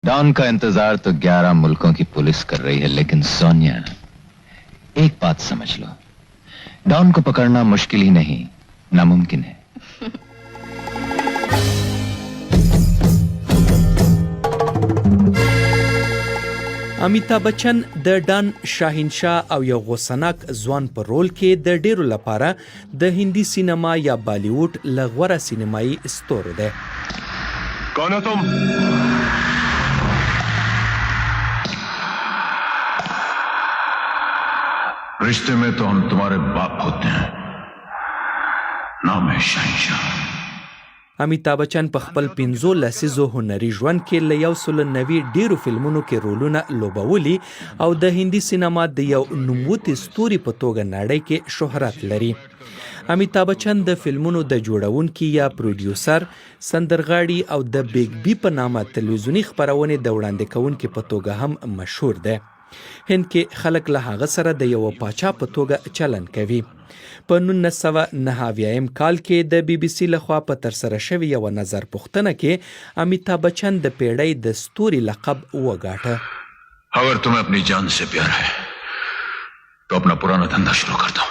डॉन का इंतजार तो 11 मुल्कों की पुलिस कर रही है, लेकिन सोनिया, एक बात समझ लो, डॉन को पकड़ना मुश्किल ही नहीं, नामुमकिन है। امیتابh بچن د ډان شاهینشاه او یو غوسناک ځوان په رول کې د ډیرو لپاره د هندي سینما یا بالیوډ لغوره سینمایي ستورو دی. कौन हो तुम? रिश्ते में तो हम तुम्हारे बाप होते हैं, नाम है शहंशाह. امیتابh بچن په خپل 15 لسیزو هنري ژوند کې له 190 ډیرو فلمونو کې رولونه لوبولي او د هندي سینما د یو نوموتي ستوري په توګه نړۍ کې شهرت لري. امیتابh بچن د فلمونو د جوړونکي یا پروډیوسر، سندرغاړي او د بیگ بی په نامه تلویزیونی خبرونې د وړاندې کوونکي په توګه هم مشهور دی. هند کې خلک له هغه سره د یو پاچا په توګه چلن کوي. په 1999 کال کې د بی بی سی لخوا په ترسره شوې یو نظر پوښتنه کې امیتابh بچن د پیړۍ د ستوري لقب وګاټه. अगर तुम्हें अपनी जान से प्यार है तो अपना पुराना धंधा शुरू कर दो.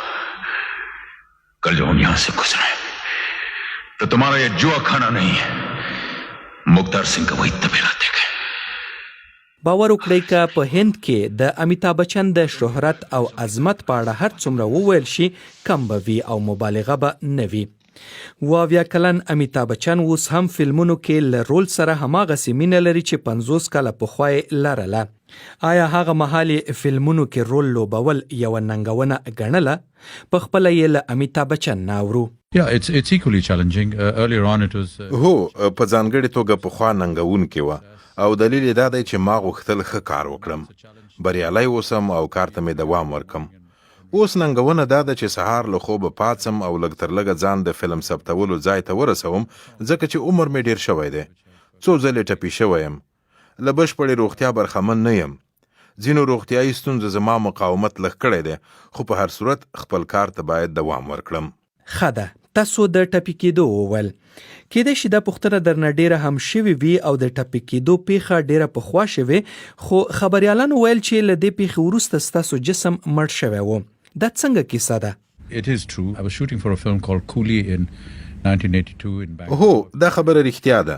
कल जो हम यहां से गुजरे तो तुम्हारा ये जुआ खाना नहीं है, मुख्तार सिंह का वही तबेला देखे. باور وکړئ که په هند کې د امیتابh بچن د شهرت او عظمت په اړه هر څومره وویل شي کم به وي او مبالغه به نه وي. 28 کلن امیتابh بچن اوس هم فلمونو کې له رول سره هماغسې مینه لري چې 50 کاله پخوا یې لرله. آیا هغه مهال فلمونو کې رول لوبول یوه ننګونه ګڼله؟ په خپله یې له امیتابh بچن نه اورو. Yeah, it's equally challenging. Earlier on it was هو په ځانګړې توګه پخوا ننګونکې وه او دلیل یې دا دی چې ما غوښتل ښه کار وکړم، بریالی اوسم او کار ته مې دوام ورکم. اوس ننګونه دا ده چې سهار له خوبه پاڅم او لږ تر لږه ځان د فلم ثبتولو ځای ته ورسوم، ځکه چې عمر مې ډیر شوی دی. څو ځلې ټپي شوی یم، له بشپړې روغتیا برخمن نه یم. ځینو روغتیایي ستونزو زما مقاومت لږ کړی دی، خو په هر صورت خپل کار ته باید دوام ورکړم. ښه ده، تاسو د ټپي کېدو وویل. کېدای شي دا پوښتنه درنه ډیره هم شوې وي او د ټپي کېدو پیښه ډیره پخوا شوې، خو خبریالانو ویل چې له دې پیښې وروسته ستاسو جسم مړ شوی و. دا څنګه کیسه ده؟ It is true. I was shooting for a film called Coolie in 1982 in Bangalore. هو دا خبره رښتیا ده.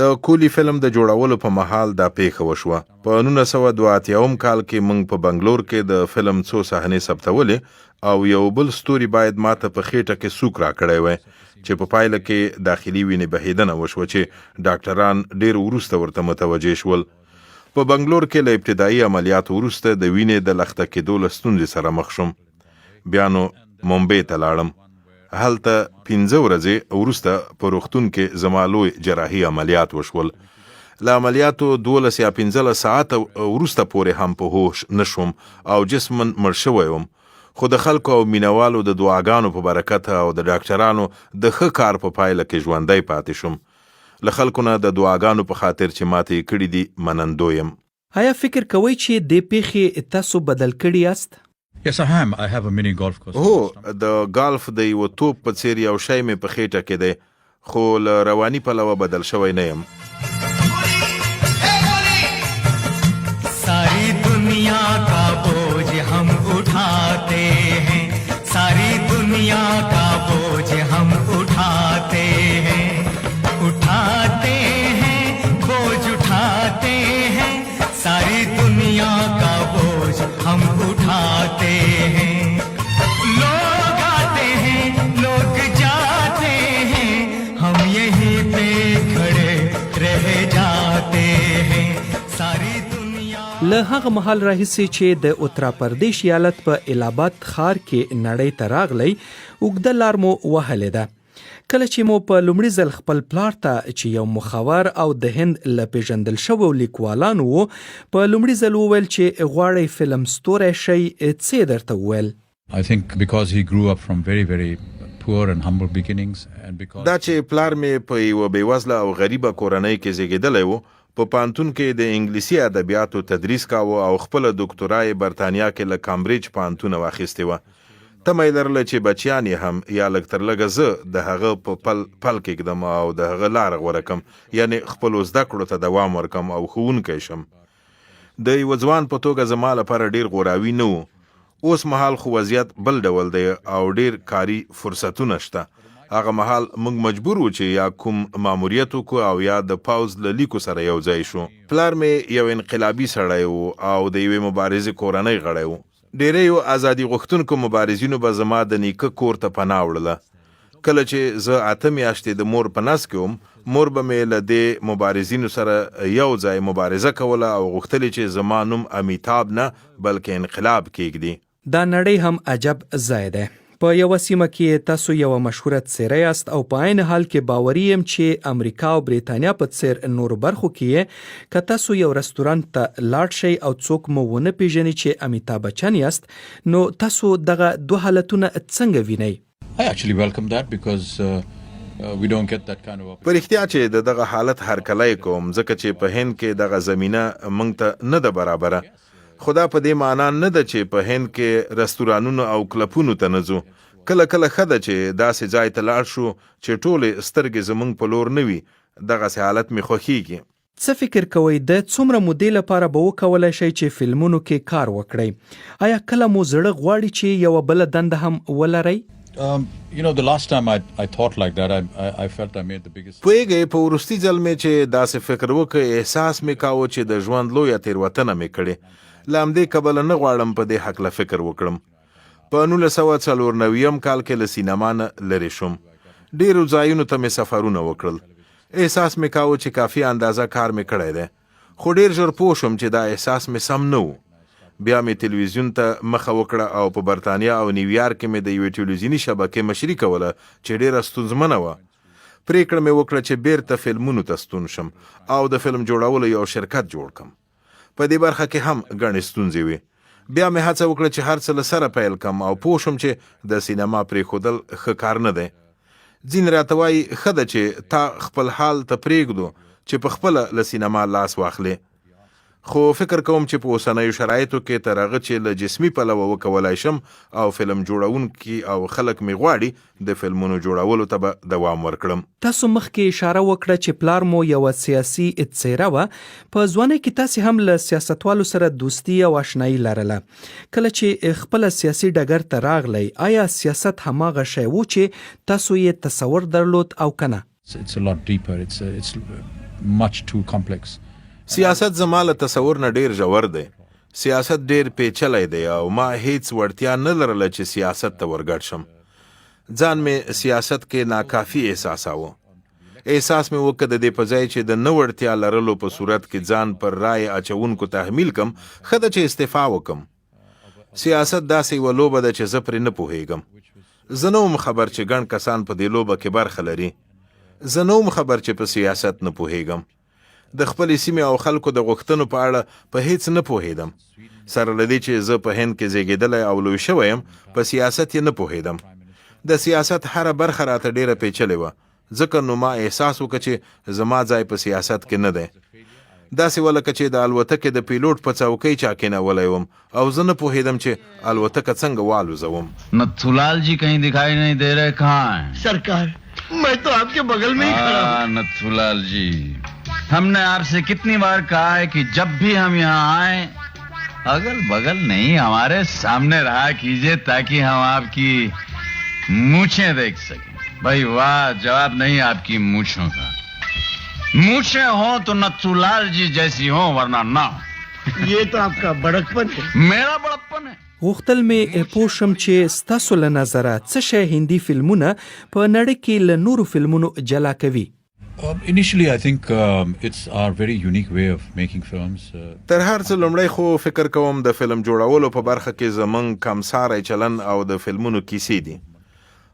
د کولی فلم د جوړولو په مهال دا پیښه وشوه. په 1982 کال کې موږ په بنگلور کې د فلم څو صحنې ثبتولې او یو بل ستوري باید ماته په خېټه کې سوک را کړی وای چې په پایله کې داخلي وینې بهیدنه وشوه چې ډاکټران ډیر وروسته ورته متوجه شول. په بنگلور کې له ابتدایي عملیات وروسته د وینې د لخته کېدو له ستونزې سره مخ شوم. بیا نو ممبۍ ته لاړم. هلته 15 ورځې وروسته په روغتون کې زما لوی جراحي عملیات وشول. له عملیاتو 12 یا 15 ساعته وروسته پورې هم په هوش نشوم او جسمن مړ شوی وم. خو د خلکو او مینوالو د دعاګانو په برکت او د ډاکټرانو د ښه کار په پایله کې ژوندی پاتې شوم. له خلکو نه د دعاګانو په خاطر چې ماته یې کړي دي منندو یم. آیا فکر کوئ چې دې پیښې تاسو بدل کړي یاست؟ Yes, I am. I have a mini golf course. هو د ګالف د یو توپ په څیر یو شی مې په خېټه کې دی، خو له رواني پلوه بدل شوی نه یم. सारी दुनिया का बोझ हम उठाते हैं, सारी दुनिया का बोझ हम उठाते हैं, उठाते हैं बोझ उठाते हैं, सारी दुनिया का बोझ हम उठाते हैं. लोग आते हैं लोग जाते हैं, हम यहीं पे खड़े रह जाते हैं. सारी له هغه مهال راهیسې چې د اترا پردیش ایالت په الهاباد ښار کې نړۍ ته راغلی، اوږده لار مو وهلې ده. کله چې مو په لومړي ځل خپل پلار ته چې یو مخور او د هند له پیژندل شوو لیکوالانو و، په لومړي ځل وویل چې غواړئ فلم ستوری شئ، څه درته وویل؟ I think because he grew up from very, very poor and humble beginnings and because دا چې پلار مې په یوه بېوزله او غریبه کورنۍ کې زیږېدلی و، په پانتون کې د انګلیسي ادبیاتو تدریس کاوه او خپله دکتورا یې برتانیا کې له کامبریج پانتونه واخیستې وه. تمه یې لرله چې بچیان یې هم یا لږ تر لږه زه د هغه په پل کېږدم او د هغه لاره غوره کم، یعنې خپلو زده کړو ته دوام ورکم او ښوونکی شم. د یوه ځوان په توګه زما لپاره ډېر غوراوي نه و. اوس مهال خو وضعیت بل ډول دی او ډېر کاري فرصتونه شته. هغه مهال موږ مجبور وو چې یا کوم ماموریت وکړو او یا د پوځ له لیکو سره یو ځای شو. پلار مې یو انقلابي سړی و او د یوې مبارزې کورنۍ غړی و. ډېریو ازادي غوښتونکو مبارزینو به زما د نیکه کور ته پناه وړله. کله چې زه 8 میاشتې د مور په نس کې وم، مور به مې له دې مبارزینو سره یو ځای مبارزه کوله او غوښتلې چې زما نوم امیتاب نه بلکې انقلاب کېږدي. دا نړۍ هم عجب ځای دی. په یوه سیمه کې تاسو یوه مشهوره څیره یاست او په عین حال کې باوري یم چې امریکا او بریتانیا په څیر نورو برخو کې که تاسو یو رستورانت ته لاړ شئ او څوک مو ونه پیژني چې امیتاب بچن یاست، نو تاسو دغه دوه حالتونه څنګه وینئ؟ I actually welcome that because we don't get that kind of opportunity. په رښتیا چې د دغه حالت هرکلی کوم، ځکه چې په هند کې دغه زمینه موږ ته نه ده برابره. خدا په دې معنا نه ده چې په هند کې رستورانونو او کلپونو ته نه ځو. کله کله ښه ده چې داسې ځای ته لاړ شو چې ټولې سترګې زموږ په لور نه وي. دغسې حالت مې خوښیږي. څه فکر کوئ د څومره مودې لپاره به وکولی شئ چې فلمونو کې کار وکړئ؟ آیا کله مو زړه غواړي چې یوه بله دنده هم ولرئ؟ The last time I thought like that, I felt I made the biggest. پوهیږئ په وروستي ځل مې چې داسې فکر وکړ، احساس مې کاوه چې د ژوند لویه تېروتنه مې کړې. له همدې کبله نه غواړم په دې هکله فکر وکړم. په 1994 کال کې له سینما نه لرې شوم. ډېرو ځایونو ته مې سفرونه وکړل. احساس مې کاوه چې کافي اندازه کار مې کړی دی، خو ډېر ژر پوه شوم چې دا احساس مې سم نه و. بیا مې تلویزیون ته مخه وکړه او په برطانیا او نیویارک کې مې د یوې تلویزیوني شبکې مشري کوله چې ډېره ستونزمنه وه. پریکړه مې وکړه چې بیرته فلمونو ته ستون شم او د فلم جوړولو یو شرکت جوړ کم. په دې برخه کې هم ګڼې ستونزې وي. بیا مې هڅه وکړه چې هر څه له سره پیل کم او پوه شم چې د سینما پرېښودل ښه کار نه دی. ځینې راته وایي ښه ده چې تا خپل حال ته پرېږدو چې په خپله له سینما لاس واخلې. خو فکر کوم چې په اوسنیو شرایطو کې تر هغه چې له جسمي پلوه وکولای شم او فلم جوړونکي او خلک مې غواړي د فلمونو جوړولو ته به دوام ورکړم. تاسو مخکې اشاره وکړه چې پلار مو یوه سیاسي څیره وه. په ځوانۍ کې تاسې هم له سیاستوالو سره دوستي او اشنایي لرله. کله چې خپله سیاسي ډګر ته راغلی، آیا سیاست هماغه شی و چې تاسو یې تصور درلود او که نه؟ It's a lot deeper. It's much too complex. سیاست زما له تصور نه ډېر ژور دی. سیاست ډېر پیچلی دی او ما هیڅ وړتیا نه لرله چې سیاست ته ورګډ شم. ځان مې سیاست کې ناکافي احساساوه. احساس مې وکړ د دې په ځای چې د نه وړتیا لرلو په صورت کې ځان پر رای اچونکو تحمیل کم، ښه ده چې استعفا وکم. سیاست داسې یوه لوبه ده چې زه پرې نه پوهیږم. زه نه وم خبر چې ګڼ کسان په دې لوبه کې برخه لري. زه نه وم خبر چې په سیاست نه پوهیږم. د خپلې سیمې او خلکو د غوښتنو په اړه په هیڅ نه پوهیدم. سره له دې چې زه په هند کې زیږېدلی او لوی شوی یم، په سیاست یې نه پوهیدم. د سیاست هره برخه راته ډېره پیچلې وه، ځکه نو ما احساس وکړه چې زما ځای په سیاست کې نه دی. داسې ولکه چې د الوتکې د پیلوټ په څوکۍ چا کېنولی وم او زه نه پوهیدم چې الوتکه څنګه والوزوم. नथुलाल जी कहीं दिखाई नहीं दे रहे, कहाँ हैं? सरकार मैं तो आपके बगल में ही खड़ा हूँ। नथुलाल जी, हमने आपसे कितनी बार कहा है कि जब भी हम यहाँ आए अगल बगल नहीं हमारे सामने रहा कीजिए ताकि हम आपकी मूछें देख सकें। भाई वाह, जवाब नहीं आपकी मूछों का। मूछें हो तो नथुलाल जी जैसी हो, वरना ना हो। ये तो आपका बड़कपन है। मेरा बड़प्पन है। غوښتل مې پوه شم چې ستاسو له نظره څه شی هندي فلمونه په نړۍ کې له نورو فلمونو جلا کوي؟ Initially, I think it's our very unique way of making films. تر هر څه لومړی خو فکر کوم د فلم جوړولو په برخه کې زموږ کمساری چلن او د فلمونو کیسې دي.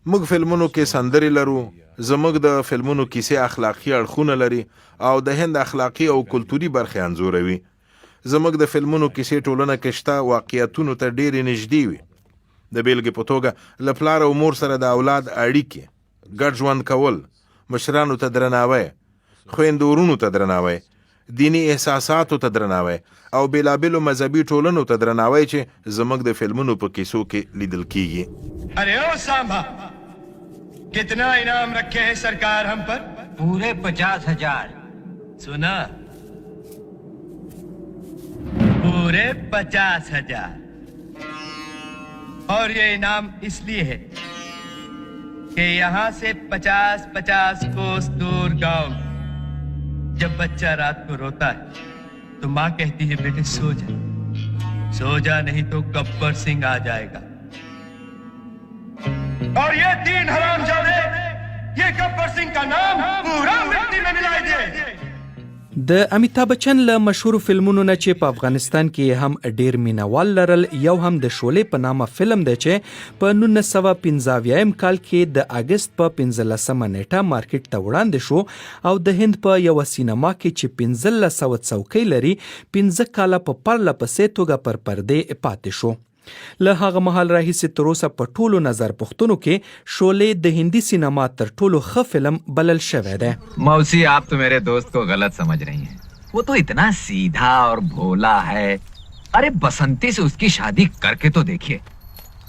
موږ فلمونو کې سندرې لرو. زموږ د فلمونو کیسې اخلاقي اړخونه لري او د هند اخلاقي او کلتوري برخې انځوروي. زموږ د فلمونو کیسې ټولنه کې شته واقعیتونو ته ډېرې نږدې وي. د بیلګې په توګه له پلار او مور سره د اولاد اړیکې، ګډ ژوند کول، مشرانو ته درناوی، خویندو ورونو ته درناوی، دینی احساساتو ته درناوی او بیلابیلو مذهبي ټولنو ته درناوی چې زموږ د فلمونو په کیسو کې لیدل کیږي. अरे ओ सांभा, कितना इनाम रखे हैं सरकार हम पर? पूरे 50,000. सुना? पूरे 50,000. और ये इनाम इसलिए है कि यहाँ से 50-50 कोस दूर गांव जब बच्चा रात को रोता है तो माँ कहती है बेटे सो जा नहीं तो गब्बर सिंह आ जाएगा. और ये 3 हरामजादे ये गब्बर सिंह का नाम पूरा मिट्टी में मिलाई दे. د امیتاب بچن له مشهور فلمونو نه چې په افغانستان کې هم ډیر مینوال لرل یو هم د شولې په نامه فلم دی چې په 1955 کال کې د اگست په 15 نیټه مارکیټ ته وړاندې شو او د هند په یو سینما کې چې 1500 څوکۍ لري 15 کاله په پرله پسې توګه پر پردې پاتې شو. له هغه مهال راهیسې تر اوسه په ټولو نظر پوښتنو کې شولې د هندي سینما تر ټولو ښه فلم بلل شوی دی. मौसी आप तो मेरे दोस्त को गलत समझ रही हैं. वो तो इतना सीधा और भोला है. अरे बसंती से उसकी शादी करके तो देखिए.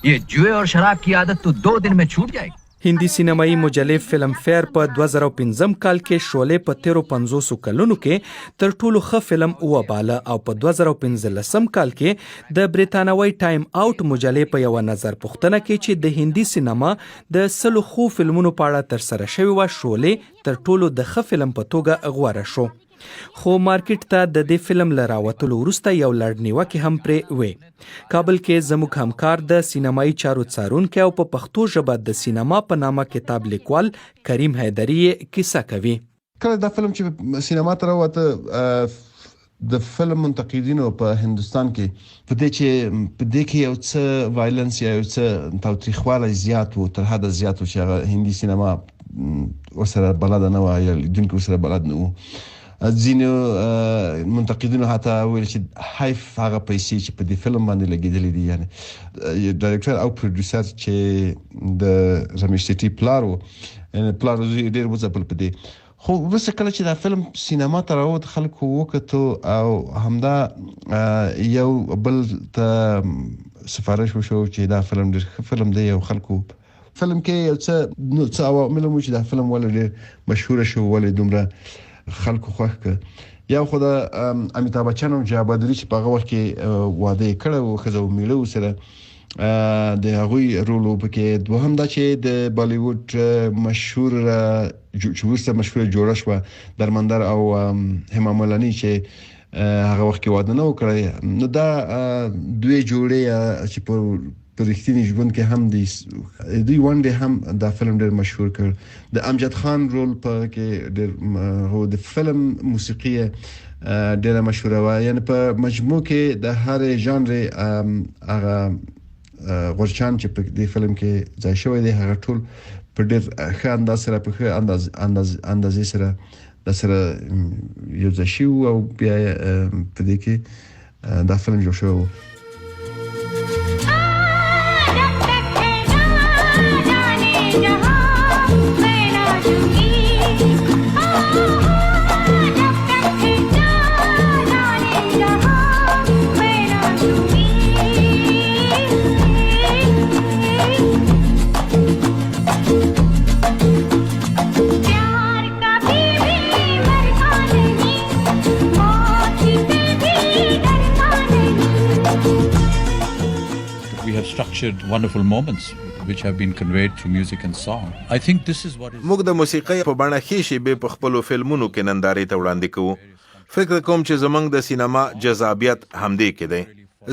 ये जुए और शराब की आदत तो 2 दिन में छूट जाएगी. هندي سینمایي مجلې فلم فیر په 2015 کال کې شولې په 1350 کلونو کې تر ټولو ښه فلم وباله او په 2015 کال کې د بریتانوي ټایم آوټ مجلې په یو نظر پوښتنه کې چې د هندي سینما د 100 خو فلمونو په اړه تر سره شوی و شولې تر ټولو د ښه فلم په توګه غوره شو. خو مارکیټ ته د دې فلم له راوتلو وروسته یو لړ نیوکې هم پرې وې. کابل کې زموږ همکار د سینمایي چارو څارونکی او په پښتو ژبه د سینما په نامه کتاب لیکوال کریم حیدري کیسه کوي. کله دا فلم چې سینما ته راوته د فلم منتقدینو په هندستان کې په دې کې یو څه وایلنس یا یو څه تاوتریخوالی زیات و تر حده زیات و چې هندي سینما ورسره بلد نه و یا لیدونکي ورسره بلد نه و. ځینو منتقدینو حتی ویل چې حیف هغه پیسې چې په دې فلم باندې لګېدلې دي. یعنی ډایرکټر او پروډوسر چې د رمیش سیټي پلار ډېر وځپل په دې. خو وروسته کله چې دا فلم سینما ته راووت خلکو وکتو او همدا یو بل ته سفارش وشو چې دا فلم ډېر ښه فلم دی او خلکو فلم کې یو څه عوامل وو چې دا فلم ولې ډېر مشهوره شو ولې دومره خلکو خوښ کړ. یو خو د امیتاب بچن او جیا بهادري چې په هغه وخت کې واده یې کړی و ښځه و میړه ورسره د هغوی رول و پکې. دوهم دا چې د بالیووډ مشهور چې وروسته مشهوره جوړه شوه درمندر او هما مولاني چې هغه وخت کې واده نه و کړی. نو دا دوی جوړې چې په رښتیني ژوند کې هم دوی ونډې هم دا فلم ډېر مشهور کړ. د امجد خان رول په کې ډېر هو د فلم موسیقي ډېره مشهوره وه. یعنې په مجموع کې د هر ژانر هغه غورچان چې په دې فلم کې ځای شوی دی هغه ټول په ډېر ښه انداز سره په ښه اندازې سره د سره یو ځای شوي او بیا په دې کې دا فلم جوړ شوی و. We have structured wonderful moments which have been conveyed through music and song. I think this is what is... موږ د موسیقۍ په بڼه ښې شیبې په خپلو فلمونو کې نندارې ته وړاندې کوو. فکر کوم چې زموږ د سینما جذابیت همدې کې دی.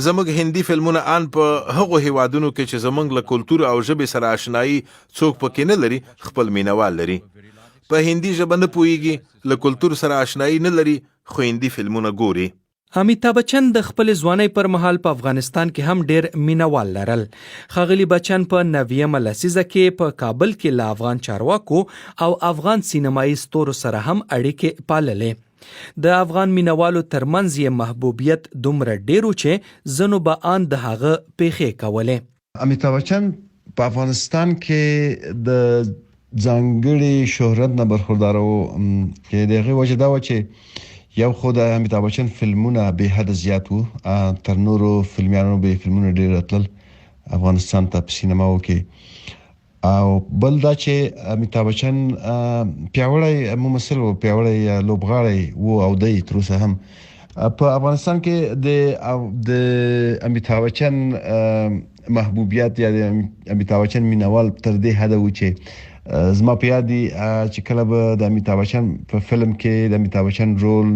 زموږ هندي فلمونه ان په هغو هیوادونو کې چې زموږ له کلتور او ژبې سره آشنایي څوک پکې نه لري خپل مینوال لري. په هندي ژبه نه پوهیږي له کلتور سره آشنایي نه لري خو هندي فلمونه ګوري. امیتاب بچن د خپل ځوانۍ پر مهال په افغانستان کې هم ډیر مینوال لرل. ښاغلي بچن په 90مه لسیزه کې په کابل کې له افغان چارواکو او افغان سینمایي ستورو سره هم اړیکې پاللې. د افغان مینوالو ترمنځ یې محبوبیت دومره ډیرو چې ځنو به ان د هغه پیښې کولې. امیتاب بچن په افغانستان کې د ځانګړي شهرت نه برخوردار و چې دغه وجه دا و چې یو خو د امیتاب بچن فلمونه به حد زیات وو تر نورو فلمیانو به فلمونه ډیر راتلل افغانستان ته په سینماو کې او بل دا چې امیتاب بچن پیاوړی ممثل او پیاوړی لوبغاړی وو او د تر اوسه هم په افغانستان کې د امیتاب بچن محبوبیت یا د امیتاب بچن مینوال تر دې حد و چې زما په یاد دي چې کله به د امیتاب بچن په فلم کې د امیتاب بچن رول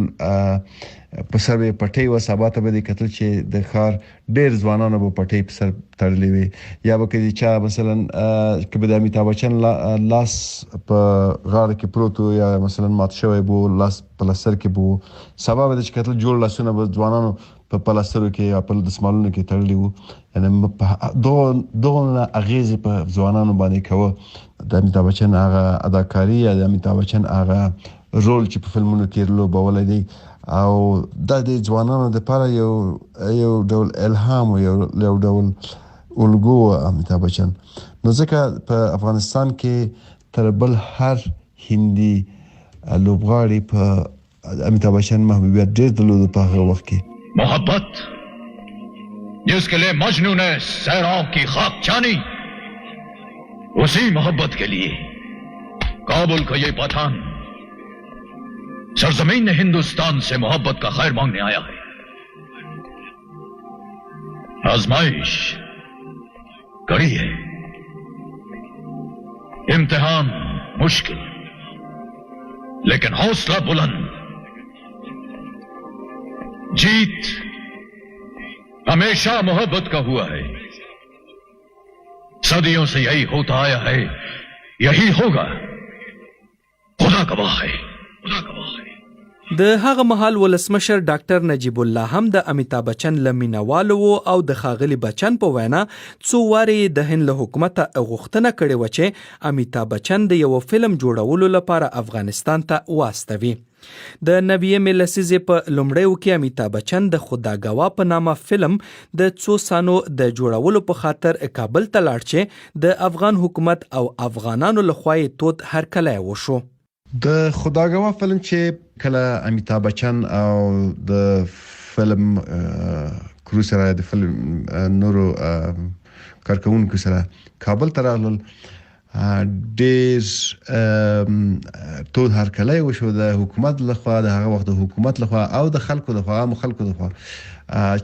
په سر پټي و سباته به د کتل چې د خار ډېر ځوانانو په پټي په سر تړلې وي یا به کې چې مثلا کله د امیتاب بچن لاس په غاړه کې پروت یا مثلا مات شوی بو لاس په لسر کې بو سبب د کتل جوړ لاسونه به ځوانانو په پلاسترو کې یا په دسمالونو کې تړلې وو یعنی دوه اغیز په ځوانانو باندې کوي د امیتاب بچن هغه اداکاری یا د امیتاب بچن هغه رول چې په فلمونو کې لوبولای دی او د ځوانانو لپاره یو ډول الهام او یو ډول الګو امیتاب بچن نو ځکه په افغانستان کې تر بل هر هندي لوبغاړي په امیتاب بچن محبوبیت ډېر درلود په هغه وخت کې मोहब्बत जिसके लिए मजनू ने सहराओं की खाक छानी उसी मोहब्बत के लिए काबुल का ये पठान सरजमीन हिंदुस्तान से मोहब्बत का खैर मांगने आया है। आजमाइश कड़ी है, इम्तिहान मुश्किल, लेकिन हौसला बुलंद। जीत हमेशा मोहब्बत का हुआ है, सदियों से यही होता आया है, यही होगा, खुदा गवाह है, खुदा गवाह है। د هغه مهال ولسمشر ډاکټر نجیب الله هم د امیتاب بچن لمینوالو او د خاغلی بچن په وینا څو واري د هند له حکومت غوښتنه کړې و چې امیتاب بچن د یو فلم جوړولو لپاره افغانستان ته واستوي. د نوې لسیزې په لومړیو کې امیتاب بچن د خداګوا په نامه فلم د څو سانو د جوړولو په خاطر کابل ته لاړ چې د افغان حکومت او افغانانو لخوا یې تود هرکلی وشو. د خداګوا فلم چې کله امیتاب بچن او د فلم کرو سره د فلم نورو کارکونکو سره کابل ته راغلل ډېر تود هرکلی وشو د حکومت لخوا د هغه وخت د حکومت لخوا او د خلکو لخوا عام خلکو لخوا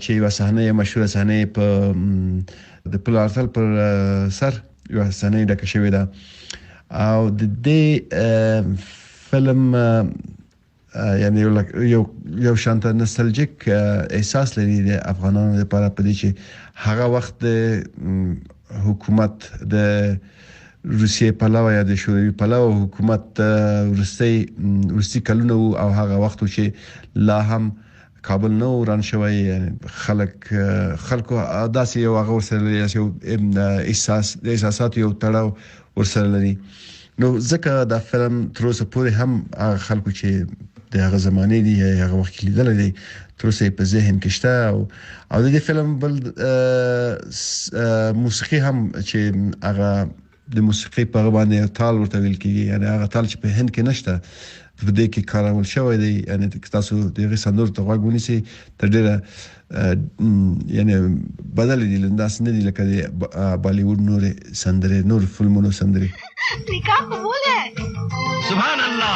چې یو صحنه مشهور صحنه په د پلارتل پر سر یو صحنه ډکه شوې ده او د دې فلم یعنی یو شانته نوستالژیک احساس لري د افغانانو لپاره په دې چې هغه وخت د حکومت د روسیې پلاوی یا د شوروي پلاوی حکومت روسي کلونه او هغه وخت چې لا هم کابل نو وران شوی خلکو داسې یو هغه سره یو احساسات یو تړاو ورسره لري. نو ځکه دا فلم تر اوسه پورې هم هغه خلکو چې د هغه زمانې دي هغه وخت لیدل دي تر اوسه په ذهن کې شته او د دې فلم بل موسیقي هم چې هغه د موسیقي په باندې تال ورته ویل کیږي یعنی هغه تال چې په هند کې نشته په دې کې کارول شوی دی یعنی تاسو دغه سندور ته غوږ ونیسئ تر ډیره یعنی بدل دي لنداس نه دي لکه د بالیوډ نور سندره نور فلمونو سندره. نکاح قبول ہے. सुभान अल्लाह.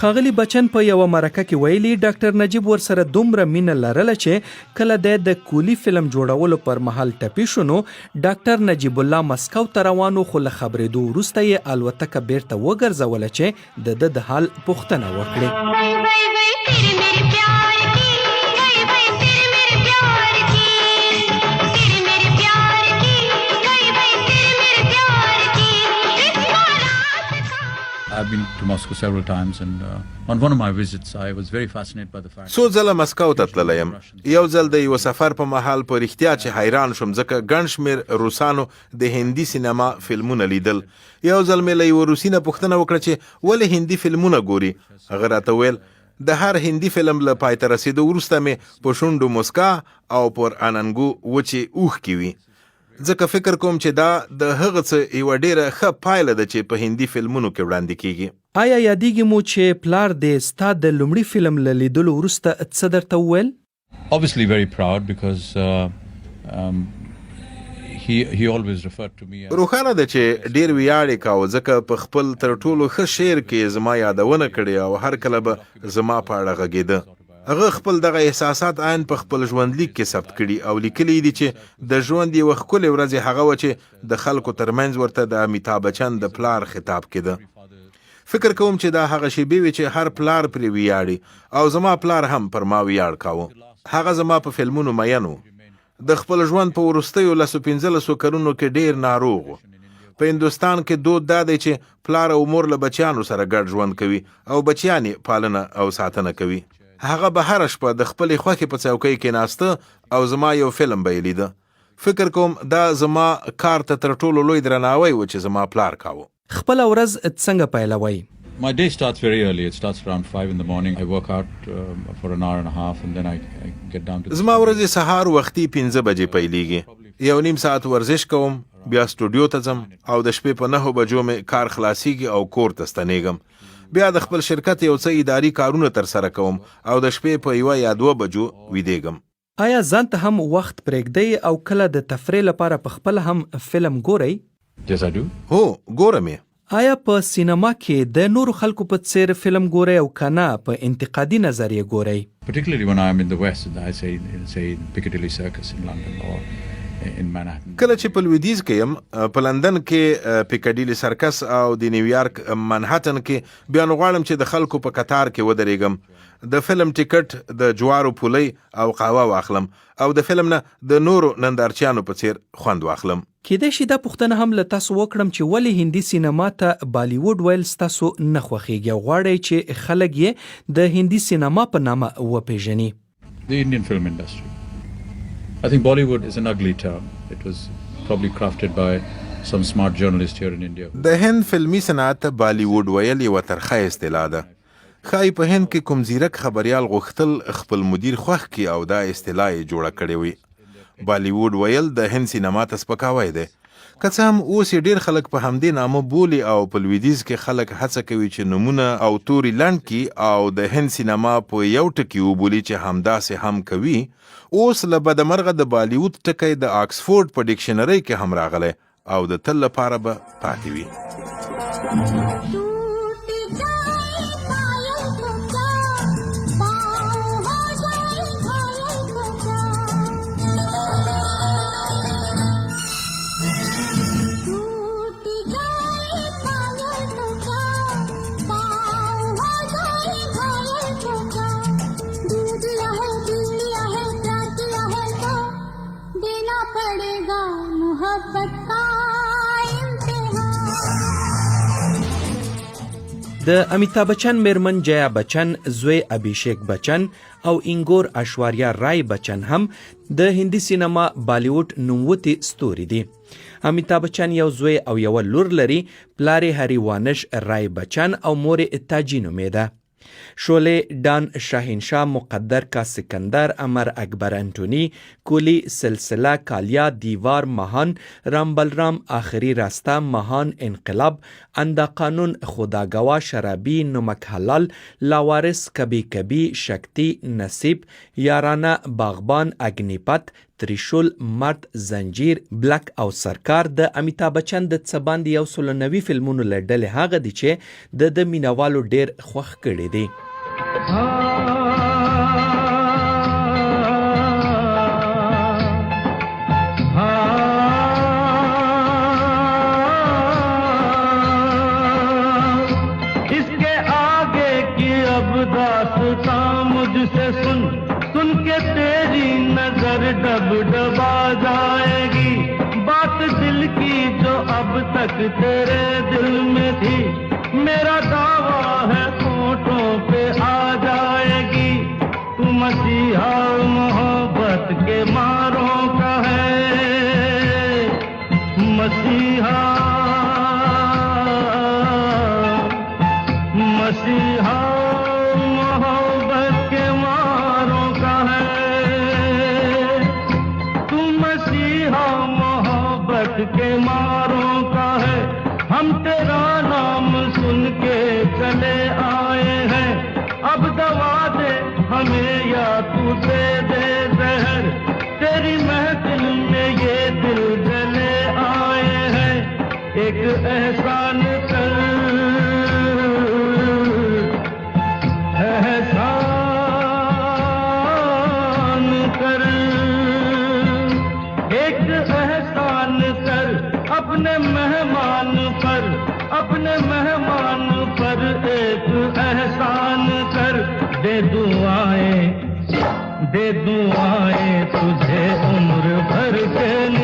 خاغلی بچن په یو مرکه کې ویلي ډاکټر نجیب ورسره دومره مینه لرله چې کله د کولی فلم جوړولو پر مهال ټپي شونو ډاکټر نجیب الله مسکو ته روانو خو له خبرېدو وروسته یې الوتکه بیرته وګرځوله چې د حال پوښتنه وکړي. to Moscow several times, and on one of my visits, I was very fascinated by the fact. څو ځله مسکو ته تللی یم. یو ځل د یو سفر په مهال په رښتیا چې حیران شوم ځکه ګڼ شمېر روسانو د هندي سینما فلمونه لیدل. یو ځل مې له یوه روسي نه پوښتنه وکړه چې ولې هندي فلمونه ګوري. هغه راته ویل د هر هندي فلم له پای ته رسېدو وروسته مې په شونډو مسکا او پر اننګو وچې اوښکې وي. ځکه فکر کوم چې دا د هغه څه یوه ډېره ښه پایله ده چې په هندي فلمونو کې وړاندې کیږي. آیا یادېږي مو چې پلار دې ستا د لومړي فلم له لیدلو وروسته څه درته وویل؟ Obviously very proud because he always referred to me as... روښانه ده چې ډېر ویاړ یې کاوه ځکه په خپل تر ټولو ښه شعر کې زما یادونه کړې او هر کله به زما په اړه غږېده. هغه خپل دغه احساسات عین په خپل ژوندلیک کې ثبت کړي او لیکلي دي چې د ژوند یوه ښکلې ورځ هغه وه چې د خلکو ترمنځ ورته د امیتاب بچن د پلار خطاب کېده. فکر کوم چې دا هغه شیبې وې چې هر پلار پرې ویاړي او زما پلار هم پر ما ویاړ کاوه. هغه زما په فلمونو مین و. د خپل ژوند په وروستیو 15 کلونو کې ډېر ناروغ و. په هندوستان کې دود دا دی چې پلار او مور له بچیانو سره ګډ ژوند کوي او بچیان یې پالنه او ساتنه کوي. هغه به هره شپه د خپلې خوښې په څوکۍ کې ناسته او زما یو فلم به یې لیده. فکر کوم دا زما کار ته تر ټولو لوی درناوی و چې زما پلار کاوه. خپله ورځ څنګه پیلوئ؟ My day starts very early. It starts around 5 in the morning. I work out for an hour and a half and then I get down to... زما ورځې سهار وختي 5 بجې پیلیږي. 1.5 ساعت ورزش کوم، بیا سټوډیو ته ځم او د شپې په 9 بجو مې کار خلاصیږي او کور ته ستنېږم. بیا د خپل شرکت یو څه اداري کارونه تر سره کوم او د شپې په 1 یا 2 بجو ویدېږم. آیا ځان ته هم وخت پرېږدئ او کله د تفریح لپاره په خپله هم فلم ګورئ؟ Yes, I do. هو ګورم یې. آیا په سینما کې د نورو خلکو په څیر فلم ګورئ او که نه په انتقادي نظر یې ګورئ؟ Particularly when I am in the West, I say in Piccadilly Circus in London or in Manhattan. کله چې په لویدیځ کې یم، په لندن کې پیکډیلی سرکس او د نیویارک منهټن کې بیا نو غواړم چې د خلکو په قطار کې ودرېږم، د فلم ټیکټ د جوارو پولۍ او قهوه واخلم او د فلم نه د نورو نندارچیانو په څیر خوند واخلم. کیدای شي دا پوښتنه هم له تاسو وکړم چې ولې هندي سینما ته بالیووډ ویل ستاسو نه خوښیږي او غواړئ چې خلک یې د هندي سینما په نامه وپیژني؟ The Indian film industry. I think Bollywood is an ugly term. It was probably crafted by some smart journalist here in India. د هند فلمي صنعت بالیووډ ویل یوه ترخه اصطلاح ده. ښایي په هند کې کوم زیرک خبریال غوښتل خپل مدیر خوښ کړي او دا اصطلاح یې جوړه کړې وي. بالیووډ ویل د هند سینما ته سپکاوی دی. که څه هم اوس یې ډېر خلک په همدې نامه بولي او په لویدیځ کې خلک هڅه کوي چې نومونه او توري لنډ کړي او د هند سینما په یو ټکي وبولي چې همداسې هم کوي. اوس له بدمرغه د بالیووډ ټکی د آکسفورډ په ډکشنرۍ کې هم راغلی او د تل لپاره به پاتې وي. د امیتاب بچن میرمن جیا بچن، زوی ابھیشیک بچن او انګور اشواریا رای بچن هم د هندي سینما بالیووډ نوموتي ستوري دي. امیتاب بچن یو زوی او یو لور لري، پلار هری وانش رای بچن او مور تاجی نومیده. شعله ڈان شاہنشاہ مقدر کا سکندر، امر اکبر انٹونی، کولی سلسلہ کالیا، دیوار مہان، رام بلرام آخری راستہ، مہان انقلاب، اندھا قانون، خدا گواہ، شرابی، نمک حلال، لاوارث، کبھی کبھی، شکتی، نصیب، یارانہ، باغبان، اگنی پت، تریشول، مرد، زنجیر، بلک او سرکار د امیتاب بچن د څه باندې 190 فلمونو له ډلې هغه دي چې د مینوالو ډیر خوښ کړي دي. इसके आगे की अब दास्तां मुझसे सुन के तेरी नजर डब डबा जाएगी. बात दिल की जो अब तक तेरे दिल में थी मेरा दावा है होठों पे आ जाएगी, तू मसीहा मोहब्बत के मारों का है, मसीहा मसीहा मोहब्बत के मारों का है, तू मसीहा मोहब्बत के मारों का है। हम तेरा नाम सुन के चले आए हैं, अब दवा दे हमें या तू दे दे जहर, तेरी महफिल में ये दिल जले आए हैं, एक एहसान कर, एहसान कर, एक एहसान कर अपने मेहमान पर, अपने मेहमान पर एक एहसान कर, दे दुआएं तुझे उम्र भर के लिए।